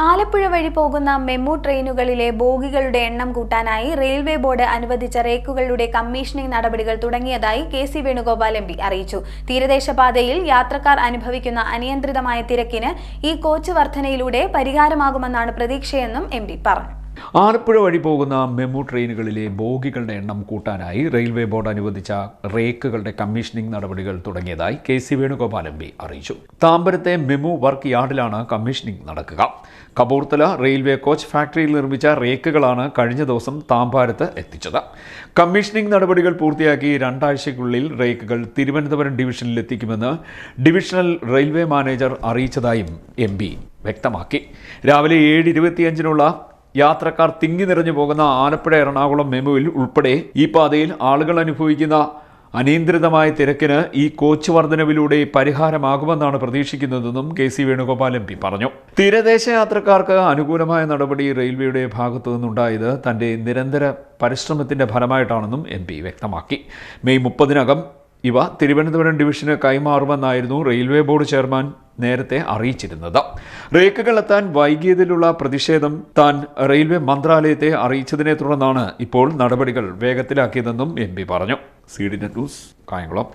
ആലപ്പുഴ വഴി പോകുന്ന മെമു ട്രെയിനുകളിലെ ബോഗികളുടെ എണ്ണം കൂട്ടാനായി റെയിൽവേ ബോർഡ് അനുവദിച്ച റേക്കുകളുടെ കമ്മീഷനിംഗ് നടപടികൾ തുടങ്ങിയതായി കെ.സി. വേണുഗോപാൽ എം.പി. അറിയിച്ചു. തീരദേശപാതയിൽ യാത്രക്കാർ അനുഭവിക്കുന്ന അനിയന്ത്രിതമായ തിരക്കിന് ഈ കോച്ച് വർധനയിലൂടെ പരിഹാരമാകുമെന്നാണ് പ്രതീക്ഷയെന്നും എം.പി. പറഞ്ഞു. ആലപ്പുഴ വഴി പോകുന്ന മെമു ട്രെയിനുകളിലെ ബോഗികളുടെ എണ്ണം കൂട്ടാനായി റെയിൽവേ ബോർഡ് അനുവദിച്ച റേക്കുകളുടെ കമ്മീഷനിംഗ് നടപടികൾ തുടങ്ങിയതായി കെ.സി. വേണുഗോപാൽ എം.പി. അറിയിച്ചു. താമ്പരത്തെ മെമു വർക്ക് യാർഡിലാണ് കമ്മീഷനിംഗ് നടക്കുക. കപൂർത്തല റെയിൽവേ കോച്ച് ഫാക്ടറിയിൽ നിർമ്മിച്ച റേക്കുകളാണ് കഴിഞ്ഞ ദിവസം താമ്പാരത്ത് എത്തിച്ചത്. കമ്മീഷനിംഗ് നടപടികൾ പൂർത്തിയാക്കി 2 ആഴ്ചയ്ക്കുള്ളിൽ റേക്കുകൾ തിരുവനന്തപുരം ഡിവിഷനിൽ എത്തിക്കുമെന്ന് ഡിവിഷണൽ റെയിൽവേ മാനേജർ അറിയിച്ചതായും എം.പി. വ്യക്തമാക്കി. രാവിലെ 7:25-നുള്ള യാത്രക്കാർ തിങ്ങി നിറഞ്ഞു പോകുന്ന ആലപ്പുഴ എറണാകുളം മെമുവിൽ ഉൾപ്പെടെ ഈ പാതയിൽ ആളുകൾ അനുഭവിക്കുന്ന അനിയന്ത്രിതമായ തിരക്കിന് ഈ കോച്ച് വർധനവിലൂടെ പരിഹാരമാകുമെന്നാണ് പ്രതീക്ഷിക്കുന്നതെന്നും കെ.സി. വേണുഗോപാൽ എം.പി. പറഞ്ഞു. തീരദേശ യാത്രക്കാർക്ക് അനുകൂലമായ നടപടി റെയിൽവേയുടെ ഭാഗത്തു നിന്നുണ്ടായത് തന്റെ നിരന്തര പരിശ്രമത്തിന്റെ ഫലമായിട്ടാണെന്നും എം.പി. വ്യക്തമാക്കി. മെയ് 30-നകം ഇവ തിരുവനന്തപുരം ഡിവിഷന് കൈമാറുമെന്നായിരുന്നു റെയിൽവേ ബോർഡ് ചെയർമാൻ നേരത്തെ അറിയിച്ചിരുന്നത്. റേക്കുകൾ എത്താൻ വൈകിയതിലുള്ള പ്രതിഷേധം താൻ റെയിൽവേ മന്ത്രാലയത്തെ അറിയിച്ചതിനെ തുടർന്നാണ് ഇപ്പോൾ നടപടികൾ വേഗത്തിലാക്കിയതെന്നും എം.പി. പറഞ്ഞു. CDNet news, Kayamkulam.